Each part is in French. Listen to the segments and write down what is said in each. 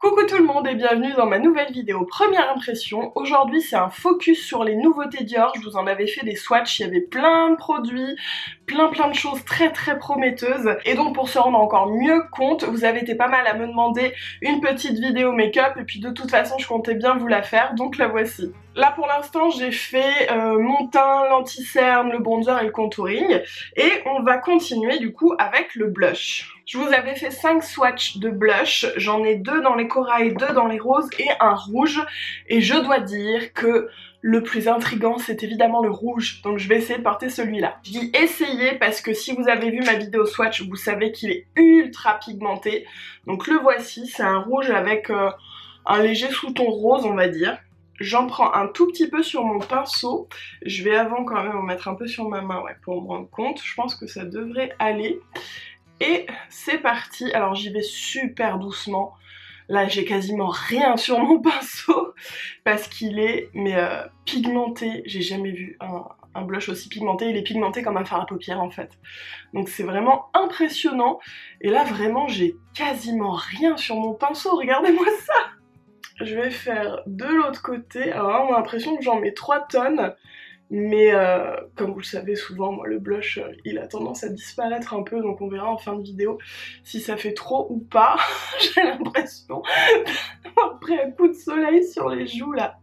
Coucou tout le monde et bienvenue dans ma nouvelle vidéo première impression. Aujourd'hui c'est un focus sur les nouveautés Dior, je vous en avais fait des swatchs, il y avait plein de produits, plein de choses très prometteuses. Et donc pour se rendre encore mieux compte, vous avez été pas mal à me demander une petite vidéo make-up et puis de toute façon je comptais bien vous la faire, donc la voici. Là pour l'instant j'ai fait mon teint, l'anti-cerne, le bronzer et le contouring. Et on va continuer du coup avec le blush. Je vous avais fait 5 swatchs de blush, j'en ai 2 dans les corail, 2 dans les roses et un rouge. Et je dois dire que le plus intriguant c'est évidemment le rouge, donc je vais essayer de porter celui-là. Je dis essayer parce que si vous avez vu ma vidéo swatch, vous savez qu'il est ultra pigmenté. Donc le voici, c'est un rouge avec un léger sous-ton rose on va dire. J'en prends un tout petit peu sur mon pinceau. Je vais avant quand même en mettre un peu sur ma main pour me rendre compte. Je pense que ça devrait aller. Et c'est parti. Alors j'y vais super doucement. Là j'ai quasiment rien sur mon pinceau parce qu'il est pigmenté. J'ai jamais vu un blush aussi pigmenté. Il est pigmenté comme un fard à paupières en fait. Donc c'est vraiment impressionnant. Et là vraiment j'ai quasiment rien sur mon pinceau. Regardez-moi ça. Je vais faire de l'autre côté. Alors là on a l'impression que j'en mets 3 tonnes. Mais comme vous le savez souvent, moi le blush il a tendance à disparaître un peu, donc on verra en fin de vidéo si ça fait trop ou pas. J'ai l'impression d'avoir pris un coup de soleil sur les joues là.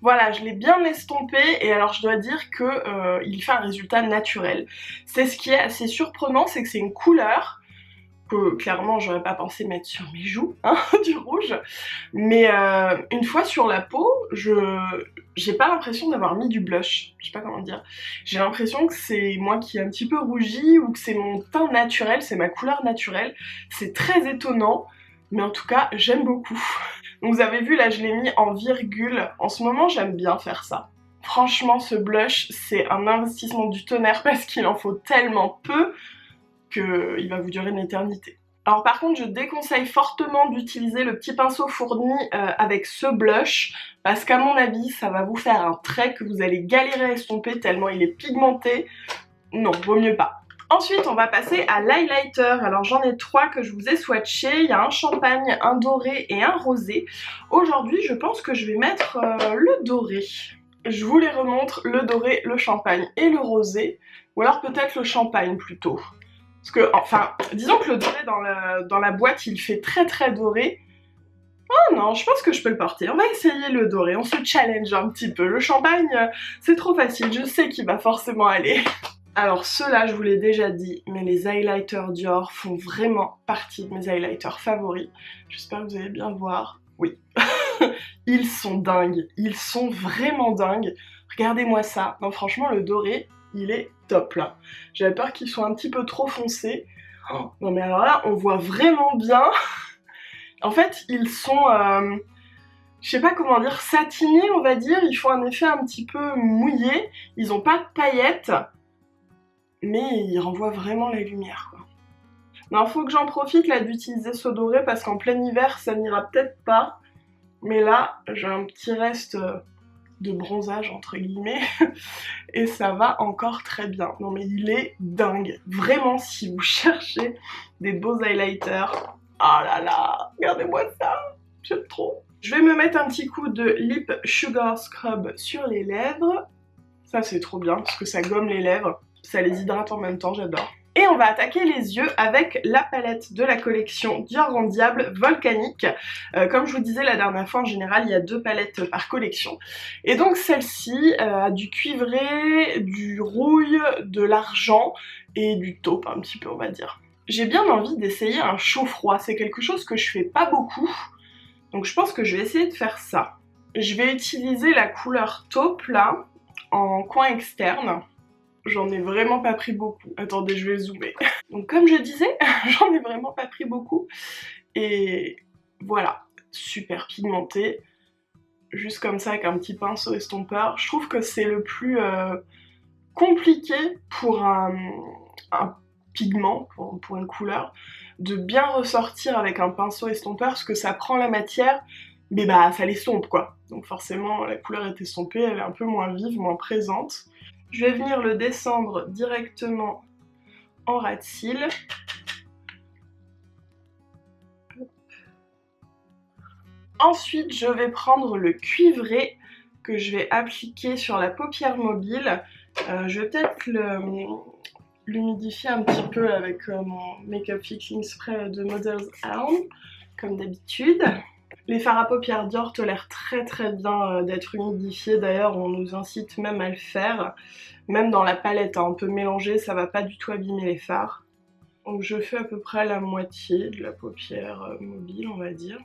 Voilà, je l'ai bien estompé et alors je dois dire que il fait un résultat naturel. C'est ce qui est assez surprenant, c'est que c'est une couleur que clairement j'aurais pas pensé mettre sur mes joues, hein, du rouge, mais une fois sur la peau, j'ai pas l'impression d'avoir mis du blush, je sais pas comment dire, j'ai l'impression que c'est moi qui ai un petit peu rougi ou que c'est mon teint naturel, c'est ma couleur naturelle, c'est très étonnant, mais en tout cas j'aime beaucoup. Donc vous avez vu là je l'ai mis en virgule, en ce moment j'aime bien faire ça. Franchement ce blush c'est un investissement du tonnerre parce qu'il en faut tellement peu qu'il va vous durer une éternité. Alors par contre je déconseille fortement d'utiliser le petit pinceau fourni avec ce blush parce qu'à mon avis ça va vous faire un trait que vous allez galérer à estomper tellement il est pigmenté. Non, vaut mieux pas. Ensuite on va passer à l'highlighter. Alors j'en ai 3 que je vous ai swatchés. Il y a un champagne, un doré et un rosé. Aujourd'hui je pense que je vais mettre le doré. Je vous les remontre, le doré, le champagne et le rosé. Ou alors peut-être le champagne plutôt. Parce que, enfin, disons que le doré dans la boîte, il fait très doré. Oh non, je pense que je peux le porter. On va essayer le doré, on se challenge un petit peu. Le champagne, c'est trop facile, je sais qu'il va forcément aller. Alors ceux-là, je vous l'ai déjà dit, mais les highlighters Dior font vraiment partie de mes highlighters favoris. J'espère que vous allez bien voir. Oui. Ils sont dingues, ils sont vraiment dingues. Regardez-moi ça. Non, franchement, le doré, il est top là. J'avais peur qu'il soit un petit peu trop foncé. Oh, non mais alors là, on voit vraiment bien. En fait, ils sont, je sais pas comment dire, satinés on va dire. Ils font un effet un petit peu mouillé. Ils ont pas de paillettes, mais ils renvoient vraiment la lumière quoi. Non, faut que j'en profite là d'utiliser ce doré parce qu'en plein hiver, ça n'ira peut-être pas. Mais là, j'ai un petit reste de bronzage entre guillemets et ça va encore très bien. Non mais il est dingue. Vraiment si vous cherchez des beaux highlighters, oh là là, regardez-moi ça, j'aime trop. Je vais me mettre un petit coup de Lip Sugar Scrub sur les lèvres. Ça c'est trop bien parce que ça gomme les lèvres, ça les hydrate en même temps, j'adore. Et on va attaquer les yeux avec la palette de la collection Dior en Diable Volcanique. Comme je vous disais la dernière fois, en général, il y a 2 palettes par collection. Et donc celle-ci a du cuivré, du rouille, de l'argent et du taupe un petit peu, on va dire. J'ai bien envie d'essayer un chaud-froid. C'est quelque chose que je fais pas beaucoup. Donc je pense que je vais essayer de faire ça. Je vais utiliser la couleur taupe là, en coin externe. J'en ai vraiment pas pris beaucoup. Attendez, je vais zoomer. Donc comme je disais, j'en ai vraiment pas pris beaucoup. Et voilà, super pigmenté. Juste comme ça avec un petit pinceau estompeur. Je trouve que c'est le plus compliqué pour un pigment, pour une couleur, de bien ressortir avec un pinceau estompeur parce que ça prend la matière, mais bah ça l'estompe quoi. Donc forcément la couleur est estompée, elle est un peu moins vive, moins présente. Je vais venir le descendre directement en ras de cils. Ensuite, je vais prendre le cuivré que je vais appliquer sur la paupière mobile. Je vais peut-être l'humidifier un petit peu avec mon Makeup Fixing Spray de Models Arm, comme d'habitude. Les fards à paupières Dior tolèrent très très bien d'être humidifiés, d'ailleurs on nous incite même à le faire, même dans la palette, hein, on peut mélanger, ça va pas du tout abîmer les fards. Donc je fais à peu près la moitié de la paupière mobile, on va dire.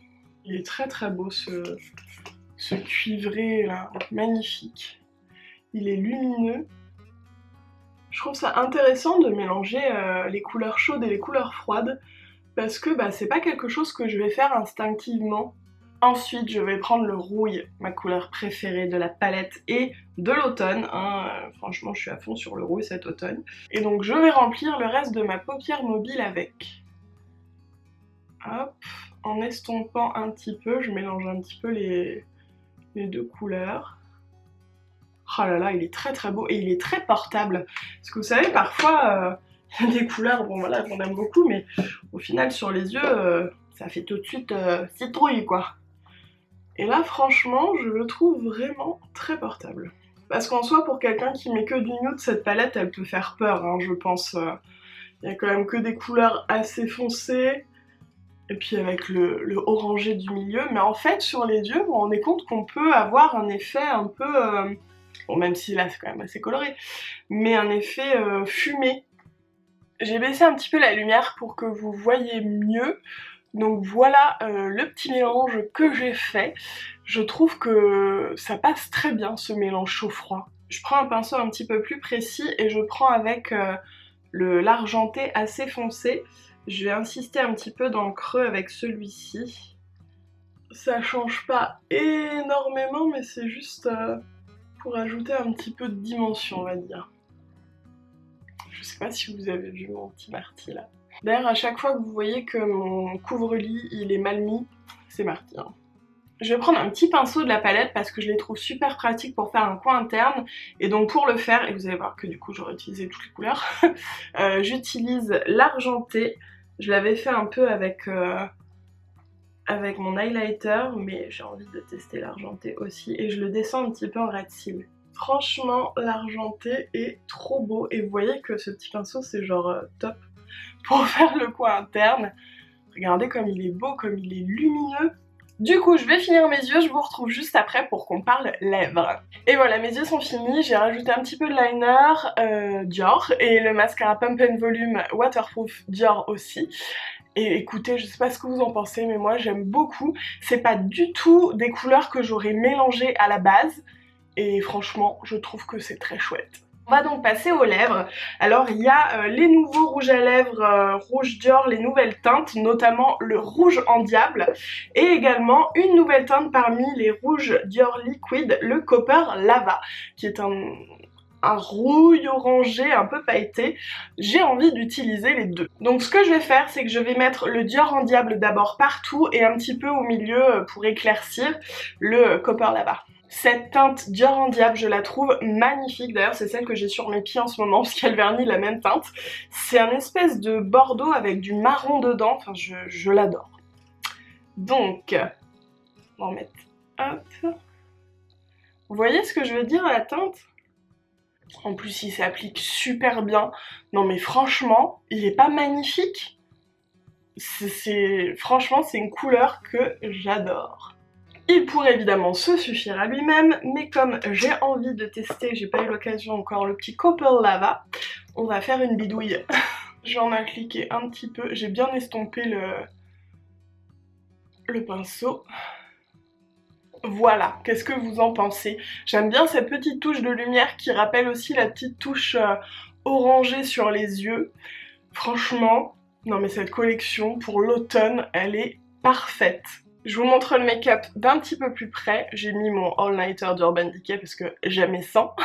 Il est très très beau ce cuivré là, magnifique. Il est lumineux. Je trouve ça intéressant de mélanger les couleurs chaudes et les couleurs froides parce que c'est pas quelque chose que je vais faire instinctivement. Ensuite, je vais prendre le rouille, ma couleur préférée de la palette et de l'automne. Hein. Franchement, je suis à fond sur le rouille cet automne. Et donc, je vais remplir le reste de ma paupière mobile avec. Hop, en estompant un petit peu, je mélange un petit peu les deux couleurs. Oh là là, il est très très beau et il est très portable. Parce que vous savez, parfois, il y a des couleurs, bon voilà, qu'on aime beaucoup, mais au final, sur les yeux, ça fait tout de suite citrouille, quoi. Et là, franchement, je le trouve vraiment très portable. Parce qu'en soi, pour quelqu'un qui met que du nude, cette palette, elle peut faire peur, hein, je pense. Il y a quand même que des couleurs assez foncées, et puis avec le orangé du milieu. Mais en fait, sur les yeux, on est compte qu'on peut avoir un effet un peu... bon, même si là, c'est quand même assez coloré, mais un effet fumé. J'ai baissé un petit peu la lumière pour que vous voyez mieux. Donc voilà le petit mélange que j'ai fait. Je trouve que ça passe très bien ce mélange chaud-froid. Je prends un pinceau un petit peu plus précis et je prends avec l'argenté assez foncé. Je vais insister un petit peu dans le creux avec celui-ci. Ça change pas énormément mais c'est juste pour ajouter un petit peu de dimension, on va dire. Je sais pas si vous avez vu mon petit Marty là. D'ailleurs, à chaque fois que vous voyez que mon couvre-lit il est mal mis, c'est Marty. Hein. Je vais prendre un petit pinceau de la palette parce que je les trouve super pratiques pour faire un coin interne. Et donc pour le faire, et vous allez voir que du coup j'aurais utilisé toutes les couleurs, j'utilise l'argenté. Je l'avais fait un peu avec mon highlighter, mais j'ai envie de tester l'argenté aussi. Et je le descends un petit peu en ras de cils. Franchement, l'argenté est trop beau. Et vous voyez que ce petit pinceau, c'est genre top pour faire le coin interne. Regardez comme il est beau, comme il est lumineux. Du coup, je vais finir mes yeux, je vous retrouve juste après pour qu'on parle lèvres. Et voilà, mes yeux sont finis, j'ai rajouté un petit peu de liner Dior et le mascara Pump and Volume Waterproof Dior aussi. Et écoutez, je sais pas ce que vous en pensez, mais moi j'aime beaucoup. C'est pas du tout des couleurs que j'aurais mélangées à la base. Et franchement, je trouve que c'est très chouette. On va donc passer aux lèvres. Alors il y a les nouveaux rouges à lèvres rouge Dior, les nouvelles teintes, notamment le rouge en diable, et également une nouvelle teinte parmi les rouges Dior Liquid, le Copper Lava, qui est un rouille orangé un peu pailleté. J'ai envie d'utiliser les deux. Donc ce que je vais faire, c'est que je vais mettre le Dior en diable d'abord partout et un petit peu au milieu pour éclaircir le Copper Lava. Cette teinte Dior en diable, je la trouve magnifique. D'ailleurs, c'est celle que j'ai sur mes pieds en ce moment, parce qu'elle vernit la même teinte. C'est un espèce de bordeaux avec du marron dedans. Enfin, je l'adore. Donc, on va en mettre. Hop. Vous voyez ce que je veux dire à la teinte? En plus, il s'applique super bien. Non, mais franchement, il est pas magnifique? Franchement, c'est une couleur que j'adore. Il pourrait évidemment se suffire à lui-même, mais comme j'ai envie de tester, j'ai pas eu l'occasion encore, le petit Copper Lava, on va faire une bidouille. J'en ai cliqué un petit peu, j'ai bien estompé le pinceau. Voilà, qu'est-ce que vous en pensez? J'aime bien cette petite touche de lumière qui rappelle aussi la petite touche orangée sur les yeux. Franchement, non mais cette collection pour l'automne, elle est parfaite. Je vous montre le make-up d'un petit peu plus près. J'ai mis mon all-nighter d'Urban Decay parce que j'aime mes sangs.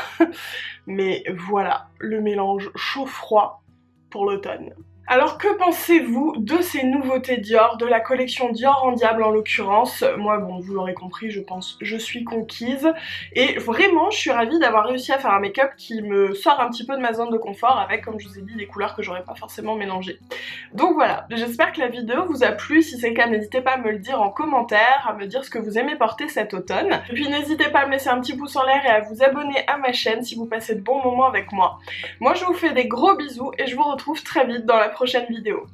Mais voilà, le mélange chaud-froid pour l'automne. Alors que pensez-vous de ces nouveautés Dior, de la collection Dior en diable en l'occurrence? Moi bon, vous l'aurez compris, je suis conquise et vraiment je suis ravie d'avoir réussi à faire un make-up qui me sort un petit peu de ma zone de confort avec, comme je vous ai dit, des couleurs que j'aurais pas forcément mélangées. Donc voilà, j'espère que la vidéo vous a plu. Si c'est le cas, n'hésitez pas à me le dire en commentaire, à me dire ce que vous aimez porter cet automne. Et puis n'hésitez pas à me laisser un petit pouce en l'air et à vous abonner à ma chaîne si vous passez de bons moments avec moi. Moi je vous fais des gros bisous et je vous retrouve très vite dans la prochaine vidéo.